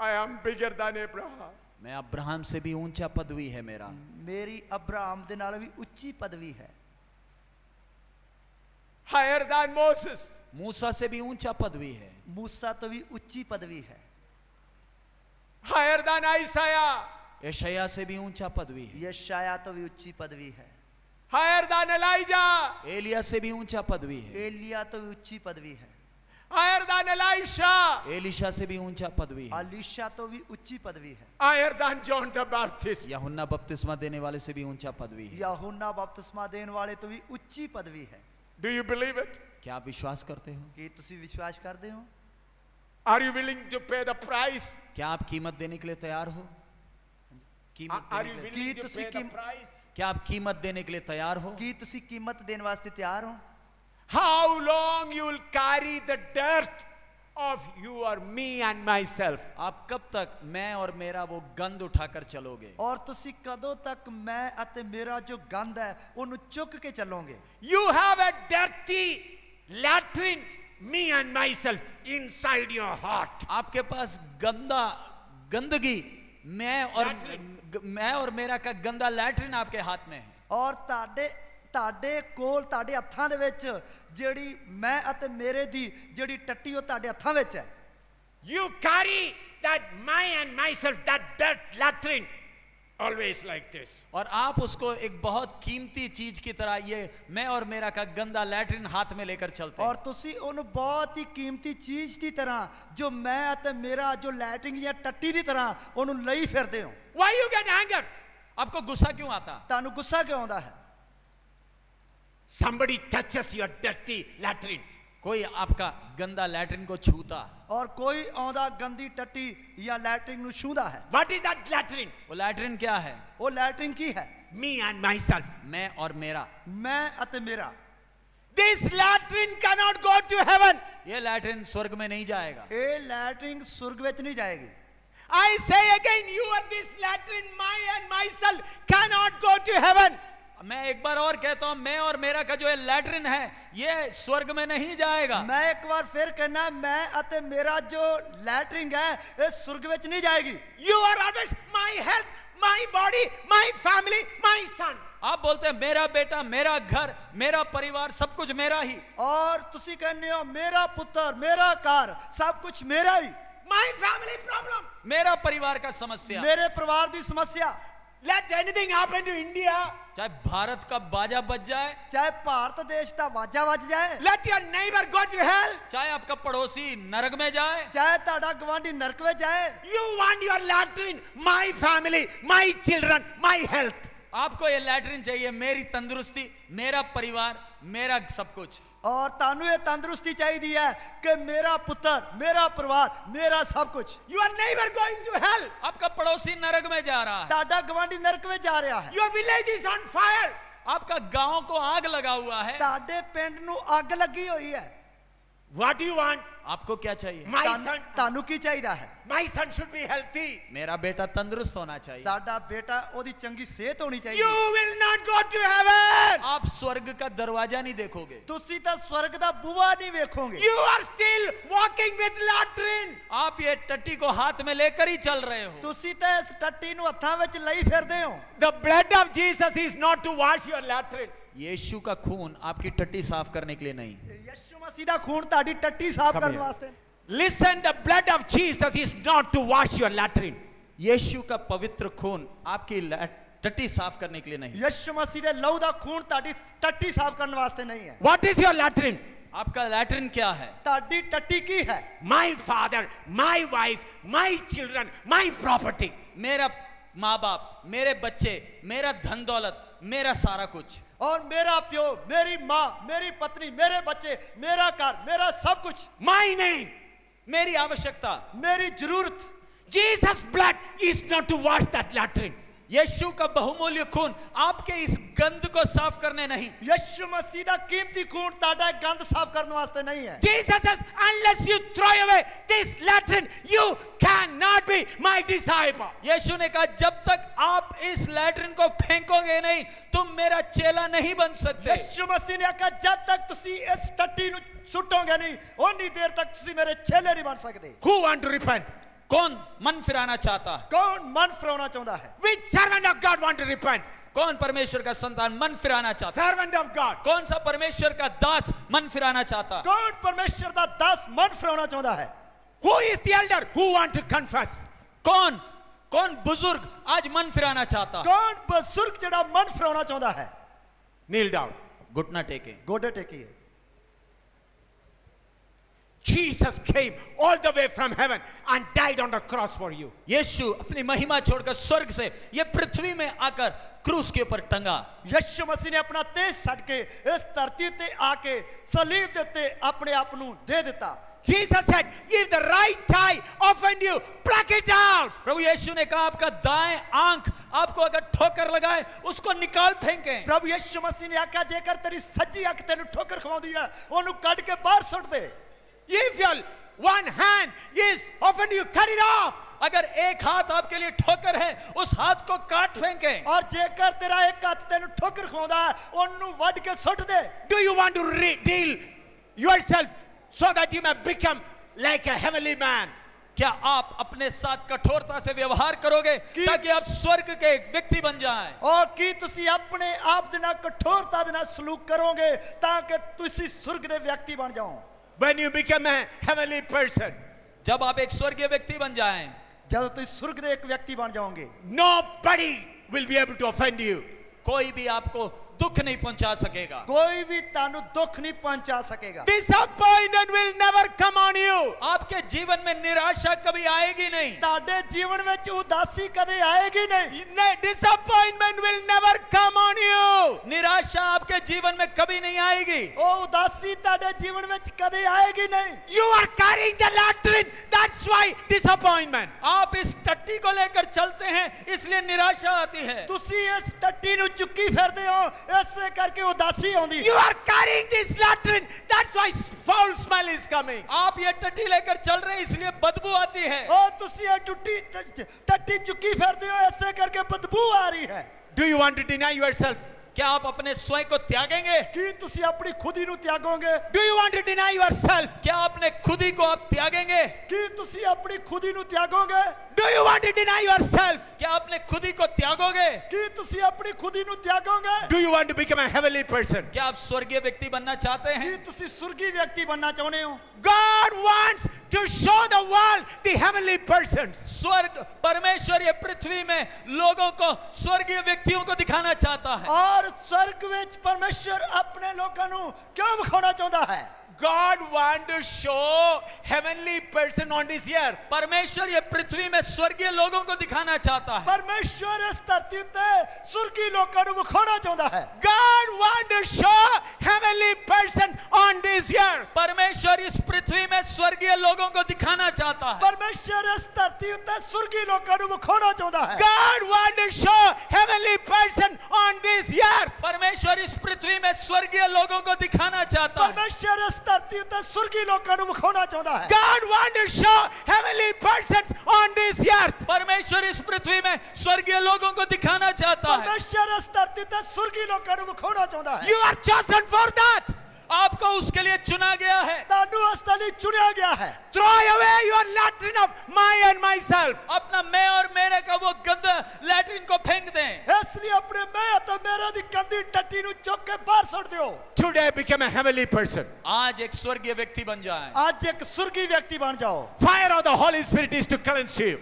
I am bigger than Abraham. मैं अब्राहम से भी ऊंचा पदवी है मेरा। मेरी अब्राहम दे नाल भी उच्ची पदवी है। Higher than Moses. मूसा से भी ऊंचा पदवी है। मूसा तो भी उच्ची पदवी है। Higher than Isaiah. यशायाह से भी ऊंचा पदवी है। यशाया तो भी उच्ची पदवी है। Higher than Elijah. एलिया से भी ऊंचा पदवी है। एलिया तो भी उच्ची पदवी है। Higher than Elisha. एलिशा से भी ऊंचा पदवी है। अलीशा तो भी उच्ची पदवी है। Higher than John the Baptist. यूहन्ना बपतिस्मा देने वाले से भी ऊंचा पदवी है। यूहन्ना बपतिस्मा देने वाले तो भी उच्ची पदवी है। Do you believe it? क्या आप विश्वास करते हो? कि तुसी विश्वास करते हो? Are you willing to pay the price? क्या आप कीमत देने के लिए तैयार हो? कीमत Are देने you के लिए- willing to तुसी pay the कीम- price? क्या आप कीमत देने के लिए तैयार हो? कि तुसी कीमत देने वास्ते तैयार हो? How long you will carry the dirt of you or me and myself? आप कब तक मैं और मेरा वो गंद उठाकर चलोगे? और तुसी कदों तक मैं अते मेरा जो गंद है उन्हें चुक के चलोगे? You have a dirty latrine, me and myself, inside your heart. आपके पास गंदगी मैं और मेरा का गंदा लैट्रिन आपके हाथ में है। और ताडे कोल ताडे हत्थां दे विच जेड़ी मैं अते मेरे दी जेड़ी टट्टी ओ ताडे हत्थां विच है। You carry that my and myself, that dirt latrine, always like this. और आप उसको एक बहुत कीमती चीज की तरह ये मैं और मेरा का गंदा लैट्रिन हाथ में लेकर चलते हैं। और तुसी उन बहुत ही कीमती चीज की तरह जो मैं अते मेरा जो लैट्रिन या टट्टी की तरह उन्हें लई फिरदे हो। Why you get anger? आपको गुस्सा क्यों आता? तानू गुस्सा क्यों आंदा है? Somebody touches your dirty latrine. कोई आपका गंदा लैट्रिन को छूता। और कोई आंदा गंदी टट्टी या लैट्रिन नु छूंदा है। What is that latrine? वो लैट्रिन क्या है? वो लैट्रिन की है? Me and myself. मैं और मेरा। मैं अते मेरा। This latrine cannot go to heaven. ये लैट्रिन स्वर्ग में नहीं जाएगा। ये लैट्रिन स्वर्ग विच नहीं जाएगी। I say again, you are this latrine, my and myself cannot go to heaven. मैं एक बार और कहता हूं मैं और मेरा का जो ये लैट्रिन है ये स्वर्ग में नहीं जाएगा। मैं एक बार फिर कहना मैं अते मेरा जो लैट्रिन है ये स्वर्ग विच नहीं जाएगी। You are always my health, my body, my family, my son. आप बोलते हैं मेरा बेटा, मेरा घर, मेरा परिवार, सब कुछ मेरा ही। और तुसी कहने हो मेरा पुत्र, मेरा कार, सब कुछ मेरा ही। My family problem. मेरा परिवार का समस्या। मेरे परिवार की समस्या। Let anything happen to India. चाहे भारत का बाजा बज जाए, चाहे भारत देश का वाजा बज जाए, Let your neighbor go to hell. चाहे आपका पड़ोसी नरक में जाए, चाहे ताड़ा गवांडी नरक में जाए, You want your latrine, my family, my children, my health. आपको ये लैट्रिन चाहिए, मेरी तंदुरुस्ती, मेरा परिवार, मेरा सब कुछ। और तानू ये तंदुरुस्ती चाहिए है कि मेरा पुत्र, मेरा परिवार, मेरा सब कुछ। Your neighbor going to hell. आपका पड़ोसी नरक में जा रहा है, ताड़ा गवांडी नरक में जा रहा है, Your village is on fire. आपका गांव को आग लगा हुआ है, ताड़े पिंड नू आग लगी हुई है। What do you want? आपको क्या चाहिए? My son, ਤੁਹਾਨੂੰ ਕੀ ਚਾਹੀਦਾ ਹੈ? my son should be healthy. मेरा बेटा तंदुरुस्त होना चाहिए। ਸਾਡਾ ਬੇਟਾ ਉਹਦੀ ਚੰਗੀ ਸਿਹਤ ਹੋਣੀ ਚਾਹੀਦੀ You ਹੈ। will not go to heaven. आप स्वर्ग का दरवाजा नहीं देखोगे। ਤੁਸੀਂ ਤਾਂ ਸਵਰਗ ਦਾ ਬੂਹਾ ਨਹੀਂ ਵੇਖੋਗੇ। You are still walking with latrine. आप ये टट्टी को हाथ में लेकर ही चल रहे हो। ਤੁਸੀਂ ਤਾਂ ਇਸ ਟੱਟੀ ਨੂੰ ਹੱਥਾਂ ਵਿੱਚ ਲਈ ਫਿਰਦੇ ਹੋ। The blood of Jesus is not to wash your latrine. यीशु का खून आपकी टट्टी साफ करने के लिए नहीं। ਯਿਸੂ ਮਸੀਹ ਦਾ ਖੂਨ ਤੁਹਾਡੀ ਟੱਟੀ ਸਾਫ਼ Come ਕਰਨ here. ਵਾਸਤੇ। Listen, the blood of Jesus is not to wash your latrine. यीशु का पवित्र खून आपकी टट्टी साफ करने के लिए नहीं। ਯਿਸੂ ਮਸੀਹ ਦੇ ਲਹੂ ਦਾ ਖੂਨ ਤੁਹਾਡੀ ਟੱਟੀ ਸਾਫ਼ ਕਰਨ ਵਾਸਤੇ ਨਹੀਂ ਹੈ। What is your latrine? आपका लैट्रिन क्या है? ਤੁਹਾਡੀ ਟੱਟੀ ਕੀ ਹੈ? My father, my wife, my children, my property. मेरा माँ बाप, मेरे बच्चे, मेरा धन दौलत, मेरा सारा कुछ। और मेरा प्यो, मेरी माँ, मेरी पत्नी, मेरे बच्चे, मेरा घर, मेरा सब कुछ, My name. मेरी आवश्यकता। मेरी जरूरत। Jesus' blood is not to wash that latrine. यीशु का बहुमूल्य खून आपके इस गंद को साफ करने नहीं। यीशु मसीह ਦਾ ਕੀਮਤੀ ਖੂਨ ਤੁਹਾਡਾ ਗੰਦ ਸਾਫ਼ ਕਰਨ ਵਾਸਤੇ ਨਹੀਂ ਹੈ। Jesus says, unless you throw away this latrine, you cannot be my disciple. यीशु ने कहा जब तक आप इस लैट्रिन को फेंकोगे नहीं तुम मेरा चेला नहीं बन सकते। यीशु मसीह ने आखा जब तक ਤੁਸੀਂ ਇਸ ਟੱਟੀ ਨੂੰ ਸੁੱਟੋਗੇ ਨਹੀਂ ਉਨੀ ਦੇਰ ਤੱਕ ਤੁਸੀਂ ਮੇਰੇ ਚੇਲੇ ਨਹੀਂ ਬਣ ਸਕਦੇ। Who want to repent? कौन मन फिराना चाहता है? ਕੌਣ ਮਨ ਫਿਰਾਉਣਾ ਚਾਹੁੰਦਾ ਹੈ? Which servant of God want to repent? कौन परमेश्वर का संतान मन फिराना चाहता है? Servant of God. कौन सा परमेश्वर का दास मन फिराना चाहता है? ਕੌਣ ਪਰਮੇਸ਼ਰ ਦਾ ਦਾਸ ਮਨ ਫਿਰਾਉਣਾ ਚਾਹੁੰਦਾ ਹੈ? Who is the elder who want to confess? कौन कौन बुजुर्ग आज मन फिराना चाहता है? ਕੌਣ ਬਜ਼ੁਰਗ ਜਿਹੜਾ ਮਨ ਫਿਰਾਉਣਾ ਚਾਹੁੰਦਾ ਹੈ? Kneel down. घुटना टेके। ਗੋਡੇ ਟੇਕੀਏ। Jesus came all the way from heaven and died on the cross for you. यीशु अपनी महिमा छोड़कर स्वर्ग से ये पृथ्वी में आकर क्रूस के ऊपर टंगा। ਯਿਸੂ ਮਸੀਹ ਨੇ ਆਪਣਾ ਤੇਜ ਛੱਡ ਕੇ ਇਸ ਧਰਤੀ ਤੇ ਆ ਕੇ ਸਲੀਬ ਦੇ ਉੱਤੇ ਆਪਣੇ ਆਪ ਨੂੰ ਦੇ ਦਿੱਤਾ। Jesus said, if the right eye offend you, pluck it out. प्रभु यीशु ने कहा आपका दाएं आंख आपको अगर ठोकर लगाए उसको निकाल फेंकें। ਪ੍ਰਭੂ ਯਿਸੂ ਮਸੀਹ ਨੇ ਆਖਿਆ ਜੇਕਰ ਤੇਰੀ ਸੱਜੀ ਅੱਖ ਤੈਨੂੰ ਠੋਕਰ ਖਵਾਉਂਦੀ ਹੈ ਉਹਨੂੰ ਕੱਢ ਕੇ ਬਾਹਰ ਸੁੱਟ ਦੇ। If your one hand is offend you, cut it off. अगर एक हाथ आपके लिए ठोकर है उस हाथ को काट फेंकें। और जेकर तेरा एक हੱਥ ਤੈਨੂੰ ਠੋਕਰ ਖਵਾਉਂਦਾ ਹੈ ਉਹਨੂੰ ਵੱਢ ਕੇ ਸੁੱਟ ਦੇ। Do you want to deal yourself so that you may become like a heavenly man? क्या आप अपने साथ कठोरता से व्यवहार करोगे ताकि आप स्वर्ग के एक व्यक्ति बन जाएं? और ਕੀ ਤੁਸੀਂ ਆਪਣੇ ਆਪ ਦੇ ਨਾਲ ਕਠੋਰਤਾ ਦੇ ਨਾਲ ਸਲੂਕ ਕਰੋਗੇ ਤਾਂ ਕਿ ਤੁਸੀਂ ਸੁਰਗ ਦੇ ਵਿਅਕਤੀ ਬਣ ਜਾਓ। When you become a heavenly person, जब आप एक स्वर्गीय व्यक्ति बन जाएं, ਜਦੋਂ ਤੁਸੀਂ ਸੁਰਗ ਦੇ ਇੱਕ ਵਿਅਕਤੀ ਬਣ ਜਾਓਗੇ nobody will be able to offend you. कोई भी आपको दुख नहीं पहुंचा सकेगा। ਕੋਈ ਵੀ ਤੁਹਾਨੂੰ ਦੁੱਖ ਨਹੀਂ ਪਹੁੰਚਾ ਸਕੇਗਾ। Disappointment will never come on you. आपके जीवन में निराशा कभी आएगी नहीं। ਤੁਹਾਡੇ ਜੀਵਨ ਵਿੱਚ ਉਦਾਸੀ ਕਦੇ ਆਏਗੀ ਨਹੀਂ। Disappointment will never come on you. निराशा आपके जीवन में कभी नहीं आएगी। ਉਹ ਉਦਾਸੀ ਤੁਹਾਡੇ ਜੀਵਨ ਵਿੱਚ ਕਦੇ ਆਏਗੀ ਨਹੀਂ। You are carrying the latrine. That's why disappointment. आप इस टट्टी को लेकर चलते हैं इसलिए निराशा आती है। ਤੁਸੀਂ ਇਸ ਟੱਟੀ ਨੂੰ ਚੁੱਕੀ ਫਿਰਦੇ ਹੋ ਇਸੇ ਕਰਕੇ ਉਦਾਸੀ ਆਉਂਦੀ। You are carrying this latrine. That's why foul smell is coming. आप ये टट्टी लेकर चल रहे हैं इसलिए बदबू आती है। ਉਹ ਤੁਸੀਂ ਇਹ ਟੱਟੀ ਚੁੱਕੀ ਫਿਰਦੇ ਹੋ ਇਸੇ ਕਰਕੇ ਬਦਬੂ ਆ ਰਹੀ ਹੈ। Do you want to deny yourself? क्या आप अपने स्वयं को त्यागेंगे? ਕੀ ਤੁਸੀਂ ਆਪਣੀ ਖੁਦੀ ਨੂੰ ਤਿਆਗੋਗੇ? Do you want to deny yourself? क्या अपने खुद ही को आप त्यागेंगे? ਕੀ ਤੁਸੀਂ ਆਪਣੀ ਖੁਦੀ ਨੂੰ ਤਿਆਗੋਗੇ? Do you want to deny yourself? क्या अपने खुद ही को त्यागोगे? ਕੀ ਤੁਸੀਂ ਆਪਣੀ ਖੁਦੀ ਨੂੰ ਤਿਆਗੋਗੇ? Do you want to become a heavenly person? क्या आप स्वर्गीय व्यक्ति बनना चाहते हैं? ਕੀ ਤੁਸੀਂ ਸੁਰਗੀ ਵਿਅਕਤੀ ਬਣਨਾ ਚਾਹੁੰਦੇ ਹੋ? God wants to show the world the heavenly persons. स्वर्ग परमेश्वर ये पृथ्वी में लोगों को स्वर्गीय व्यक्तियों को दिखाना चाहता है। ਔਰ ਸਵਰਗ ਵਿੱਚ ਪਰਮੇਸ਼ਰ ਆਪਣੇ ਲੋਕਾਂ ਨੂੰ ਕਿਉਂ ਵਿਖਾਉਣਾ ਚਾਹੁੰਦਾ ਹੈ? God wants to show heavenly person on this earth. परमेश्वर ये पृथ्वी में स्वर्गीय लोगों को दिखाना चाहता है। ਪਰਮੇਸ਼ਰ ਇਸ ਧਰਤੀ ਉੱਤੇ ਸੁਰਗੀ ਲੋਕਾਂ ਨੂੰ ਵਿਖਾਉਣਾ ਚਾਹੁੰਦਾ ਹੈ। God wants to show heavenly person on this earth. परमेश्वर इस पृथ्वी में स्वर्गीय लोगों को दिखाना चाहता है। ਪਰਮੇਸ਼ਰ ਇਸ ਧਰਤੀ ਉੱਤੇ ਸੁਰਗੀ ਲੋਕਾਂ ਨੂੰ ਵਿਖਾਉਣਾ ਚਾਹੁੰਦਾ ਹੈ। God wants to show heavenly person on this earth. परमेश्वर इस पृथ्वी में स्वर्गीय लोगों को दिखाना चाहता है। ਪਰਮੇਸ਼ਰ ਇਸ ਧਰਤੀ ਉੱਤੇ ਸੁਰਗੀ ਲੋਕਾਂ ਨੂੰ ਵਿਖਾਉਣਾ ਚਾਹੁੰਦਾ ਹੈ। God wants to show heavenly persons on this earth. परमेश्वर इस पृथ्वी में स्वर्गीय लोगों को दिखाना चाहता है। ਪਰਮੇਸ਼ਰ ਇਸ ਧਰਤੀ ਤੇ ਸੁਰਗੀ ਲੋਕਾਂ ਨੂੰ ਵਿਖਾਉਣਾ ਚਾਹੁੰਦਾ ਹੈ। You are chosen for that. आपको उसके लिए चुना गया है। ਤੁਹਾਨੂੰ ਇਸ ਦੇ ਲਈ ਚੁਣਿਆ ਗਿਆ ਹੈ। Throw away your latrine of my and myself. अपना मैं और मेरे का वो गंदा लैट्रिन को फेंक दें। ਇਸ ਲਈ ਆਪਣੇ ਮੈਂ ਅਤੇ ਮੇਰੇ ਦੀ ਗੰਦੀ ਟੱਟੀ ਨੂੰ ਚੁੱਕ ਕੇ ਬਾਹਰ ਸੁੱਟ ਦਿਓ। Today become a heavenly person. आज एक स्वर्गीय व्यक्ति बन जाए। ਅੱਜ ਇੱਕ ਸੁਰਗੀ ਵਿਅਕਤੀ ਬਣ ਜਾਓ। Fire of the Holy Spirit is to cleanse you.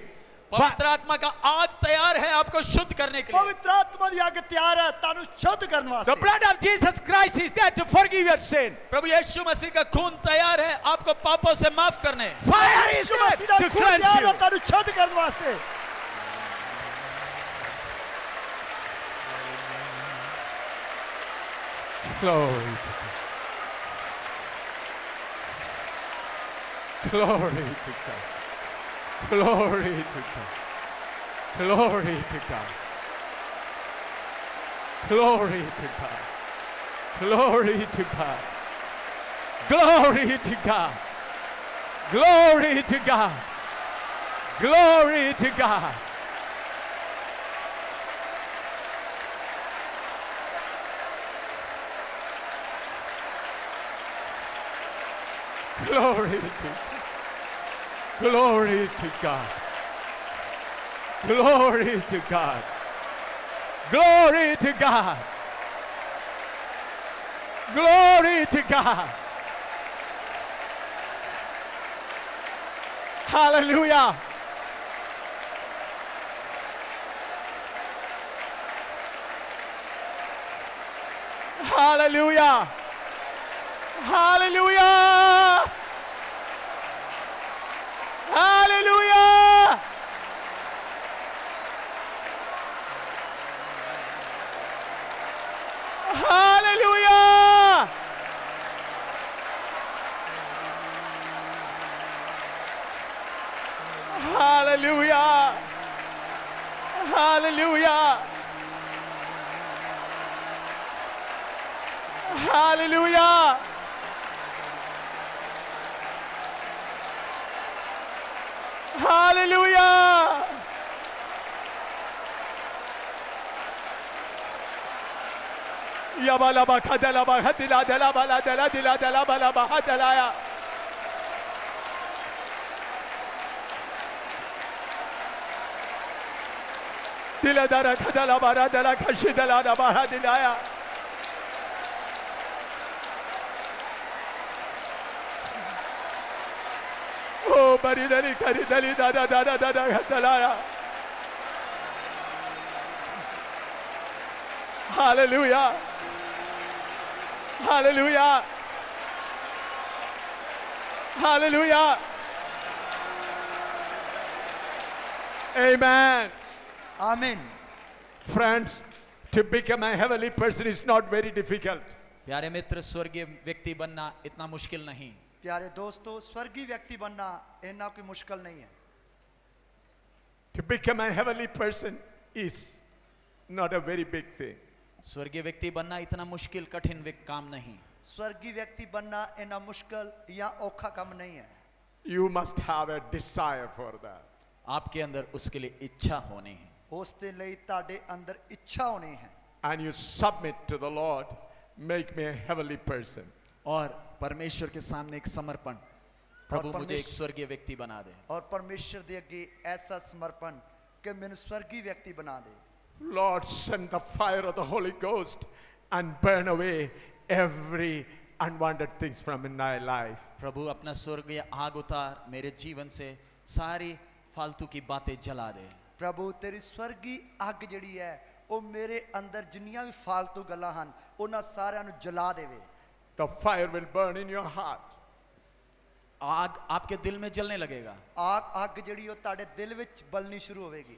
पवित्र आत्मा का आग तैयार है आपको शुद्ध करने के लिए। ਪਵਿੱਤਰ ਆਤਮਾ ਦੀ ਅੱਗ ਤਿਆਰ ਹੈ ਤੁਹਾਨੂੰ ਸ਼ੁੱਧ ਕਰਨ The ਵਾਸਤੇ। blood of Jesus Christ is there to forgive your sin. प्रभु यीशु मसीह का खून तैयार है आपको पापों से माफ करने। Fire is ਯਿਸੂ ਮਸੀਹ ਦਾ there to ਖੂਨ cleanse ਤਿਆਰ ਹੈ you. ਤੁਹਾਨੂੰ ਸ਼ੁੱਧ ਕਰਨ ਵਾਸਤੇ। Glory to God. Glory to God. Glory to God. Glory to God. Glory to God. Glory to God. Glory to God. Glory to God. Glory to God. Glory to God. Glory to God. Glory to God. Glory to God. Glory to God. Hallelujah. Hallelujah. Hallelujah. Hallelujah. Hallelujah. Hallelujah. Hallelujah. Hallelujah. Hallelujah. Yabala bakadala bakadila dala bala dala dila dala bala bahadala ya. Dila dara kadala bara dala kashidala da bara dilaya. Oh, bari dali kari dali da da da da da da kadala. Hallelujah. Hallelujah. Hallelujah. Amen. आमीन। Friends, to become a heavenly person is not very difficult. प्यारे मित्र स्वर्गीय व्यक्ति बनना इतना मुश्किल नहीं। प्यारे दोस्तों स्वर्गीय व्यक्ति बनना इतना कोई मुश्किल नहीं है। To become a heavenly person is not a very big thing. स्वर्गीय व्यक्ति बनना इतना मुश्किल कठिन काम नहीं। स्वर्गीय व्यक्ति बनना इतना मुश्किल या औखा काम नहीं है। You must have a desire for that. आपके अंदर उसके लिए इच्छा होनी है। उसके लिए ताड़े अंदर इच्छा होनी है। And you submit to the Lord, make me a heavenly person. और परमेश्वर के सामने एक समर्पण, प्रभु मुझे एक स्वर्गीय व्यक्ति बना दे। और परमेश्वर दे आगे ऐसा समर्पण कि मैंने स्वर्गीय व्यक्ति बना दे। Lord, send the fire of the Holy Ghost and burn away every unwanted things from in my life. प्रभु अपना स्वर्गीय आग उतार मेरे जीवन से सारी फालतू की बातें जला दे। प्रभु तेरी स्वर्गीय आग जड़ी है वो मेरे अंदर जिन्नियां भी फालतू गल्लां हन उन्हां सारियां नूं जला देवे। The fire will burn in your heart. आग आपके दिल में जलने लगेगा। आग जड़ी वो ताड़े दिल विच बलनी शुरू होवेगी।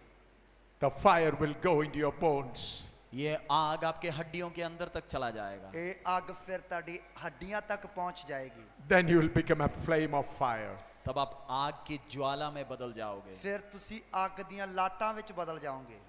The fire will go into your bones. ये आग आपके हड्डियों के अंदर तक चला जाएगा। ये आग फिर ताड़ी हड्डियां तक पहुंच जाएगी। Then you will become a flame of fire. तब आप आग की ज्वाला में बदल जाओगे। फिर तुसी आग दियां लाटां विच बदल जाओगे।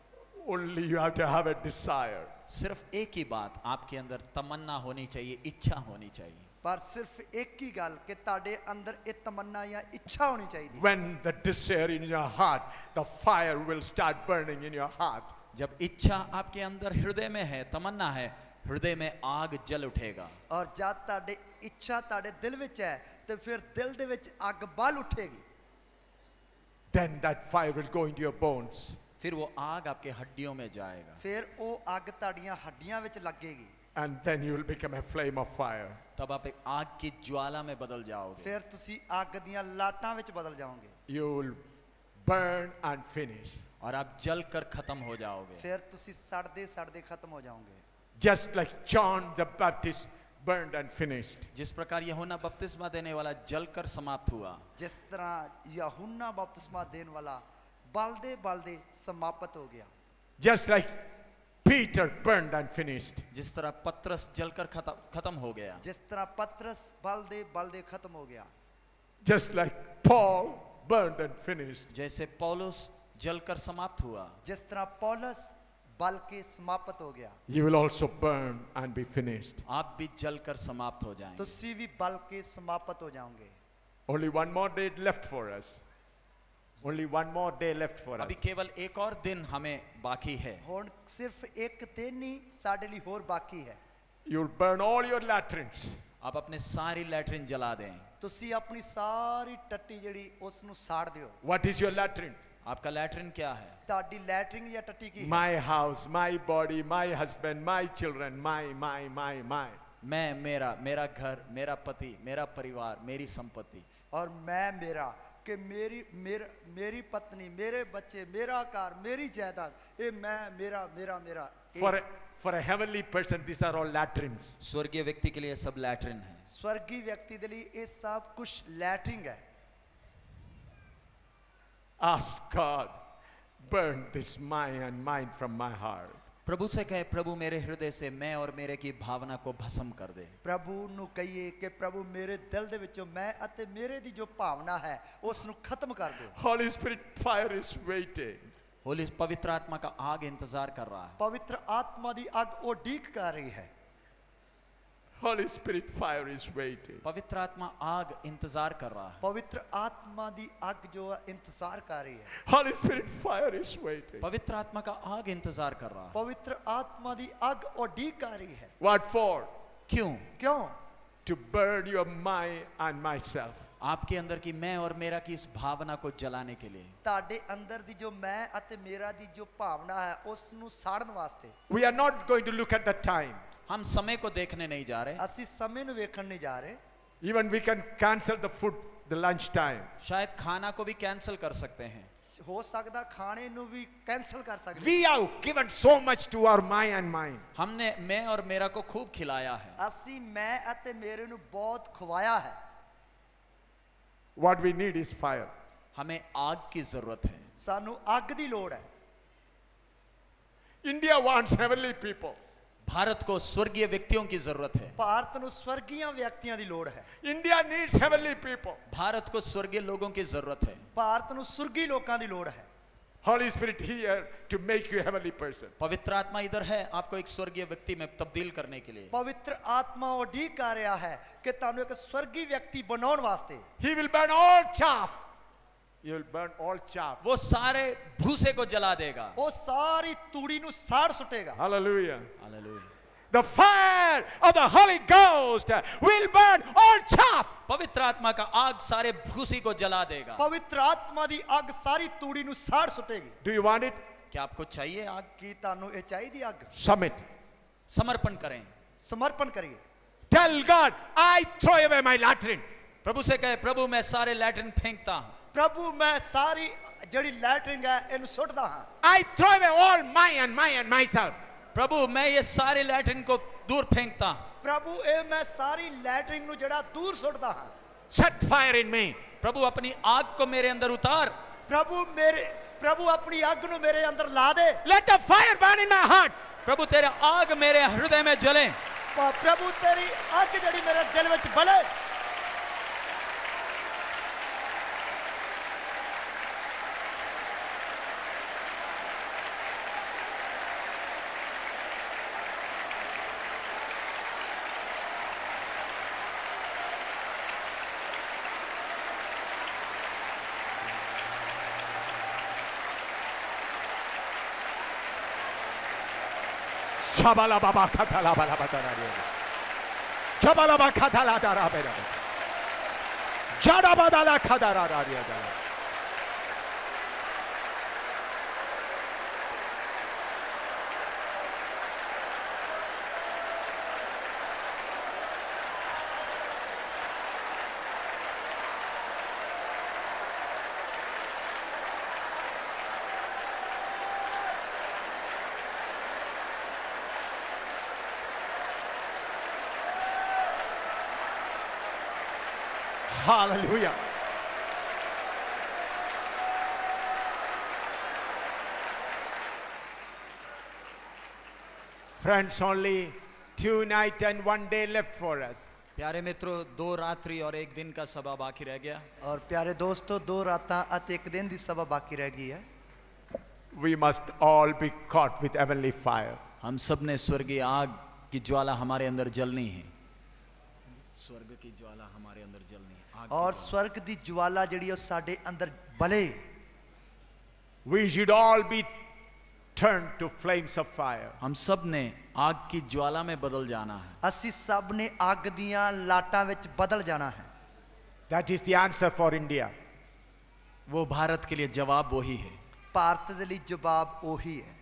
Only you have to have a desire. सिर्फ एक ही बात आपके अंदर तमन्ना होनी चाहिए, इच्छा होनी चाहिए। ਪਰ ਸਿਰਫ ਇੱਕ ਹੀ ਗੱਲ ਕਿ ਤੁਹਾਡੇ ਅੰਦਰ ਇਹ ਤਮੰਨਾ ਜਾਂ ਇੱਛਾ ਹੋਣੀ ਚਾਹੀਦੀ। When the desire in your heart, the fire will start burning in your heart. जब इच्छा आपके अंदर हृदय में है, तमन्ना है, हृदय में आग जल उठेगा। ਔਰ ਜਦ ਤੁਹਾਡੇ ਇੱਛਾ ਤੁਹਾਡੇ ਦਿਲ ਵਿੱਚ ਹੈ ਤੇ ਫਿਰ ਦਿਲ ਦੇ ਵਿੱਚ ਅੱਗ ਬਲ ਉੱਠੇਗੀ। Then that fire will go into your bones. फिर वो आग आपके हड्डियों में जाएगा। ਫਿਰ ਉਹ ਅੱਗ ਤੁਹਾਡੀਆਂ ਹੱਡੀਆਂ ਵਿੱਚ ਲੱਗੇਗੀ। And then you will become a flame of fire. तब आप एक आग की ज्वाला में बदल जाओगे। ਫਿਰ ਤੁਸੀਂ ਅੱਗ ਦੀਆਂ ਲਾਟਾਂ ਵਿੱਚ ਬਦਲ ਜਾਓਗੇ। You will burn and finish. और आप जल कर खत्म हो जाओगे। ਫਿਰ ਤੁਸੀਂ ਸੜਦੇ ਸੜਦੇ ਖਤਮ ਹੋ ਜਾਓਗੇ। Just like John the Baptist burned and finished. जिस प्रकार यूहन्ना बपतिस्मा देने वाला जलकर समाप्त हुआ, ਜਿਸ ਤਰ੍ਹਾਂ ਯਹੂਨਾ ਬਪਤਿਸਮਾ ਦੇਣ ਵਾਲਾ ਬਲਦੇ ਬਲਦੇ ਸਮਾਪਤ ਹੋ ਗਿਆ। Just like Peter burned and finished. जिस तरह पतरस जलकर खत्म हो गया, ਜਿਸ ਤਰ੍ਹਾਂ ਪਤਰਸ ਬਲਦੇ ਬਲਦੇ ਖਤਮ ਹੋ ਗਿਆ। Just like Paul burned and finished. जैसे पौलुस जलकर समाप्त हुआ, ਜਿਸ ਤਰ੍ਹਾਂ ਪੌਲਸ बल के समाप्त हो गया। You will also burn and be finished. आप भी जलकर समाप्त हो जाएंगे। तुसी भी बल के समाप्त हो जाओगे। Only one more day left for us. Only one more day left for us. अभी केवल एक और दिन हमें बाकी है। हुण सिर्फ एक दिन ही साडे लिए होर बाकी है। You'll burn all your latrines. आप अपने सारी लैट्रिन जला दें। तुसी अपनी सारी टट्टी जड़ी उस नु साड़ दियो। What is your latrine? आपका लैट्रिन क्या है? ताड़ी लैट्रिन या टट्टी की? My house, my body, my husband, my children, my. मैं, मेरा घर, मेरा पति, मेरा परिवार, मेरी संपत्ति। और मैं मेरा कि मेरी पत्नी, मेरे बच्चे, मेरा कार, मेरी जायदाद, ये मैं मेरा। For a heavenly person, these are all latrines. स्वर्गीय व्यक्ति के लिए सब लैट्रिन है। स्वर्गीय व्यक्ति के लिए ये सब कुछ लैट्रिन है। Ask God, burn this mine from my heart. प्रभु से कहे, प्रभु मेरे हृदय से मैं और मेरे की भावना को भस्म कर दे। प्रभु नु कहिए कि प्रभु मेरे दिल दे विचों मैं अते मेरे दी जो भावना है उस नु खत्म कर दो। Holy Spirit fire is waiting. Holi पवित्र आत्मा का आग इंतजार कर रहा है। पवित्र आत्मा दी आग उड़ीक कर रही है। Holy Spirit fire is waiting. पवित्र आत्मा आग इंतजार कर रहा है। पवित्र आत्मा दी आग जो इंतजार कर रही है। Holy Spirit fire is waiting. पवित्र आत्मा का आग इंतजार कर रहा है। पवित्र आत्मा दी आग उड़ीक कर रही है। What for? क्यों? To burn your mind and myself. आपके अंदर की मैं और मेरा की इस भावना को जलाने के लिए। ताड़े अंदर दी जो मैं अते मेरा दी जो भावना है उस नु साड़न वास्ते। We are not going to look at the time. हम समय को देखने नहीं जा रहे। असी समय नु वेखण नहीं जा रहे। Even we can cancel the food, the lunch time. शायद खाना को भी कैंसिल कर सकते हैं। हो सकता खाने नु भी कैंसिल कर सकते। We have given so much to our mind and mind. हमने मैं और मेरा को खूब खिलाया है। असी मैं अते मेरे नु बहुत खवाया है। What we need is fire. हमें आग की जरूरत है। सानू आग दी लोड़ है। India wants heavenly people. Bharat को स्वर्गीय व्यक्तियों की जरूरत है। भारत नु स्वर्गीय व्यक्तियों दी लोड़ है। India needs heavenly people. Bharat को स्वर्गीय लोगों की जरूरत है। भारत नु स्वर्गीय लोकां दी लोड़ है। Holy Spirit here to make you a heavenly person. पवित्र आत्मा इधर है आपको एक स्वर्गीय व्यक्ति में तब्दील करने के लिए। पवित्र आत्मा उड़ीक कर रहा है कि तानू एक स्वर्गीय व्यक्ति बनाउण वास्ते। He will burn all chaff. He will burn all chaff. वो सारे भूसे को जला देगा। वो सारी तूड़ी नु साड़ सुटेगा। Hallelujah. Hallelujah. The fire of the Holy Ghost will burn all chaff. पवित्र आत्मा का आग सारे भूसी को जला देगा। पवित्र आत्मा दी आग सारी तूड़ी नु साड़ सुटेगी। Do you want it? क्या आपको चाहिए आग? की तानू ए चाहिदी आग? Submit. समर्पण करें। समर्पण करिए। Tell God, I throw away my latrine. प्रभु से कहे, प्रभु मैं सारे लैट्रिन फेंकता हूँ। प्रभु मैं सारी जड़ी लैट्रिन है इन सुटदा हां। I throw away all my and myself. प्रभु मैं ये सारे लैट्रिन को दूर फेंकता हूँ। प्रभु ए मैं सारी लैट्रिन नु जड़ा दूर सुटदा हां। Set fire in me. प्रभु अपनी आग को मेरे अंदर उतार। प्रभु अपनी आग नु मेरे अंदर ला दे। Let the fire burn in my heart. प्रभु तेरे आग मेरे हृदय में जले। प्रभु तेरी आग जड़ी मेरे दिल विच बले। Shabala baba katala bala batara ria. Shabala baba katala dara bera. Jada badala kadara ria dala. Hallelujah. Friends, only 2 nights and 1 day left for us. प्यारे मित्रों, 2 रात्रि और 1 दिन का सभा बाकी रह गया। और प्यारे दोस्तों 2 रातां ਅਤੇ 1 ਦਿਨ ਦੀ ਸਭਾ ਬਾਕੀ ਰਹਿ ਗਈ ਹੈ। We must all be caught with heavenly fire. हम सब ने स्वर्गीय आग की ज्वाला हमारे अंदर जलनी है। स्वर्ग की ज्वाला हमारे अंदर जलनी है। आग की ਔਰ ज्वाला। ਸਵਰਗ ਦੀ ਜਵਾਲਾ ਜਿਹੜੀ ਉਹ ਸਾਡੇ ਅੰਦਰ ਬਲੇ। We should all be turned to flames of fire. हम सब ने आग की ज्वाला में बदल जाना है। ਅਸੀਂ ਸਭ ਨੇ ਅੱਗ ਦੀਆਂ ਲਾਟਾਂ ਵਿੱਚ ਬਦਲ ਜਾਣਾ ਹੈ। That is the answer for India. वो भारत के लिए जवाब वही है। ਭਾਰਤ ਦੇ ਲਈ ਜਵਾਬ ਉਹੀ ਹੈ।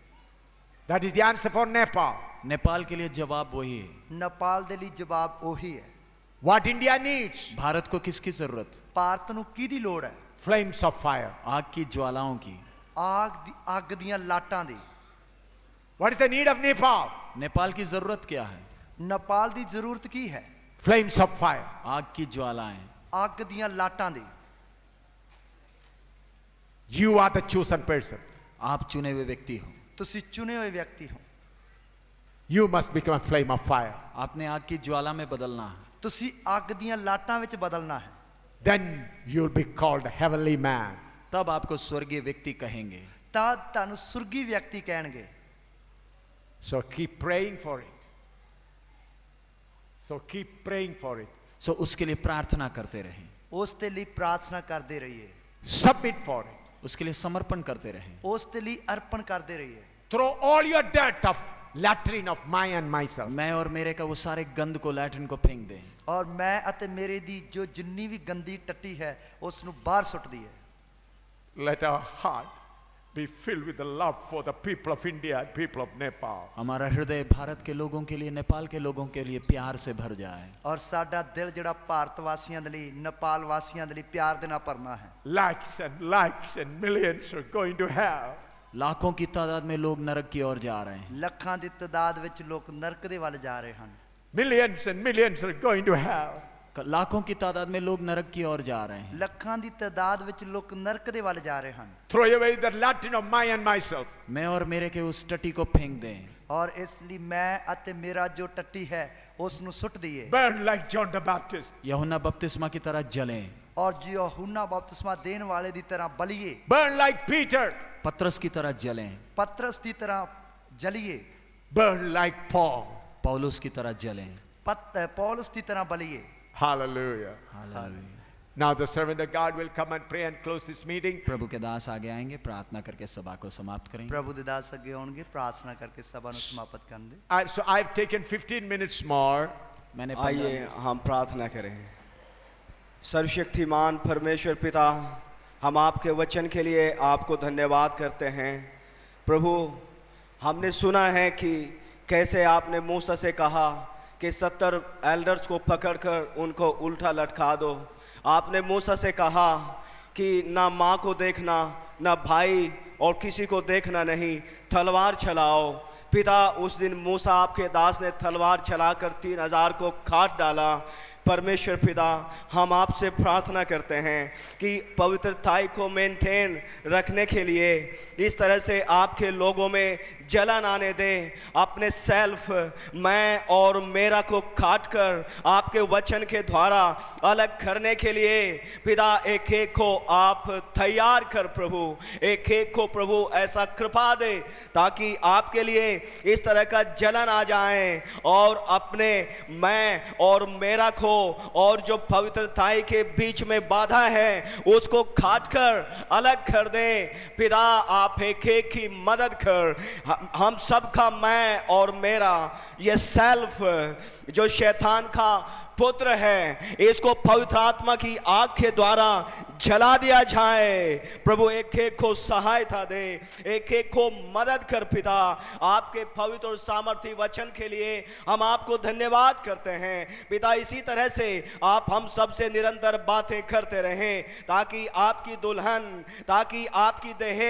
That is the answer for Nepal. Nepal के लिए जवाब वही है। ਨੇਪਾਲ ਦੇ ਲਈ ਜਵਾਬ ਉਹੀ ਹੈ। What India needs? भारत को किसकी जरूरत? ਭਾਰਤ ਨੂੰ ਕਿਹਦੀ ਲੋੜ ਹੈ? Flames of fire. आग की ज्वालाओं की। ਅੱਗ ਦੀਆਂ ਲਾਟਾਂ ਦੀ। What is the need of Nepal? Nepal की जरूरत क्या है? ਨੇਪਾਲ ਦੀ ਜ਼ਰੂਰਤ ਕੀ ਹੈ? Flames of fire. आग की ज्वालाएं। ਅੱਗ ਦੀਆਂ ਲਾਟਾਂ ਦੀ। You are the chosen person. आप चुने हुए व्यक्ति हो। ਤੁਸੀਂ ਚੁਣੇ ਹੋਏ ਵਿਅਕਤੀ ਹੋ। You must become a flame of fire. आपने आग की ज्वाला में बदलना है। ਤੁਸੀਂ ਅੱਗ ਦੀਆਂ ਲਾਟਾਂ ਵਿੱਚ ਬਦਲਣਾ ਹੈ। Then you'll be called a heavenly man. तब आपको स्वर्गीय व्यक्ति कहेंगे। ਤਾਂ ਤੁਹਾਨੂੰ ਸੁਰਗੀ ਵਿਅਕਤੀ ਕਹਿਣਗੇ। So keep praying for it. So keep praying for it. सो उसके लिए प्रार्थना करते रहें। ਉਸ ਦੇ ਲਈ ਪ੍ਰਾਰਥਨਾ ਕਰਦੇ ਰਹੀਏ। Submit for it. उसके लिए समर्पण करते रहें। ਉਸ ਦੇ ਲਈ ਅਰਪਣ ਕਰਦੇ ਰਹੀਏ। Throw all your dirt of latrine of my and myself. मैं और मेरे का वो सारे गंद को लैट्रिन को फेंक दें। ਔਰ ਮੈਂ ਅਤੇ ਮੇਰੇ ਦੀ ਜੋ ਜਿੰਨੀ ਵੀ ਗੰਦੀ ਟੱਟੀ ਹੈ ਉਸ ਨੂੰ ਬਾਹਰ ਸੁੱਟ ਦਈਏ। Let our heart be filled with the love for the people of India and people of Nepal. हमारा हृदय भारत के लोगों के लिए, नेपाल के लोगों के लिए प्यार से भर जाए। ਔਰ ਸਾਡਾ ਦਿਲ ਜਿਹੜਾ ਭਾਰਤ ਵਾਸੀਆਂ ਦੇ ਲਈ, ਨੇਪਾਲ ਵਾਸੀਆਂ ਦੇ ਲਈ ਪਿਆਰ ਦੇ ਨਾਲ ਭਰਨਾ ਹੈ। Likes and millions are going to hell. लाखों की तादाद में लोग नरक की ओर जा रहे हैं। ਲੱਖਾਂ ਦੀ ਤਦਾਦ ਵਿੱਚ ਲੋਕ ਨਰਕ ਦੇ ਵੱਲ ਜਾ ਰਹੇ ਹਨ। Millions and millions are going to hell. लाखों की तादाद में लोग नरक की ओर जा रहे हैं। ਲੱਖਾਂ ਦੀ ਤਦਾਦ ਵਿੱਚ ਲੋਕ ਨਰਕ ਦੇ ਵੱਲ ਜਾ ਰਹੇ ਹਨ। Throw away the latrine of my and myself. मैं और मेरे के उस टट्टी को फेंक दें। ਔਰ ਇਸ ਲਈ ਮੈਂ ਅਤੇ ਮੇਰਾ ਜੋ ਟੱਟੀ ਹੈ ਉਸ ਨੂੰ ਸੁੱਟ ਦਈਏ। Burn like John the Baptist. यूहन्ना बपतिस्मा की तरह जलें। ਔਰ यूहन्ना बपतिस्मा देने वाले ਦੀ ਤਰ੍ਹਾਂ ਬਲੀਏ। Burn like Peter. पतरस की तरह जलें। ਪਤਰਸ ਦੀ ਤਰ੍ਹਾਂ ਜਲੀਏ। Burn like Paul. पौलुस की तरह जलें। ਪੌਲਸ ਦੀ ਤਰ੍ਹਾਂ ਬਲੀਏ। Hallelujah. Hallelujah. Now the servant of God will come and pray and close this meeting. प्रभु के दास आगे आएंगे, प्रार्थना करके सभा को समाप्त करेंगे। ਪ੍ਰਭੂ ਦੇ ਦਾਸ ਅੱਗੇ ਆਉਣਗੇ, ਪ੍ਰਾਰਥਨਾ ਕਰਕੇ ਸਭਾ ਨੂੰ ਸਮਾਪਤ ਕਰਨ ਦੇ। So I've taken 15 minutes more. मैंने आइए हम प्रार्थना करें। सर्वशक्तिमान परमेश्वर पिता, हम आपके वचन के लिए आपको धन्यवाद करते हैं। प्रभु, हमने सुना है कि कैसे आपने मूसा से कहा कि 70 एल्डर्स को पकड़कर उनको उल्टा लटका दो। आपने मूसा से कहा कि ना माँ को देखना, ना भाई और किसी को देखना नहीं, तलवार चलाओ। पिता, उस दिन मूसा आपके दास ने तलवार चलाकर 3000 को काट डाला। परमेश्वर पिता, हम आपसे प्रार्थना करते हैं कि पवित्रताई को मेंटेन रखने के लिए इस तरह से आपके लोगों में जलन आने दें। अपने सेल्फ, मैं और मेरा को काट कर आपके वचन के द्वारा अलग करने के लिए पिता, एक एक को आप तैयार कर प्रभु, एक एक को प्रभु ऐसा कृपा दे ताकि आपके लिए इस तरह का जलन आ जाए और अपने मैं और मेरा को और जो पवित्रताई के बीच में बाधा है उसको काट कर अलग कर दे। पिता आप एक एक की मदद कर, हम सब का मैं और मेरा ये सेल्फ जो शैतान का पुत्र है इसको पवित्र आत्मा की आग के द्वारा जला दिया जाए। प्रभु एक एक को सहायता दे, एक एक को मदद कर। पिता आपके पवित्र और सामर्थी वचन के लिए हम आपको धन्यवाद करते हैं। पिता इसी तरह से आप हम सब से निरंतर बातें करते रहें ताकि आपकी दुल्हन, ताकि आपकी देह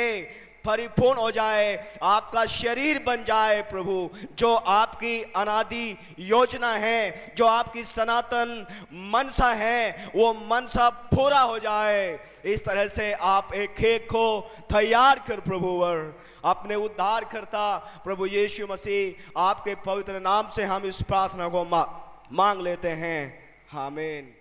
परिपूर्ण हो जाए, आपका शरीर बन जाए। प्रभु जो आपकी अनादि योजना है, जो आपकी सनातन मनसा है, वो मनसा पूरा हो जाए। इस तरह से आप एक एक को तैयार कर प्रभुवर अपने उद्धार करता प्रभु यीशु मसीह आपके पवित्र नाम से हम इस प्रार्थना को मांग लेते हैं। आमीन।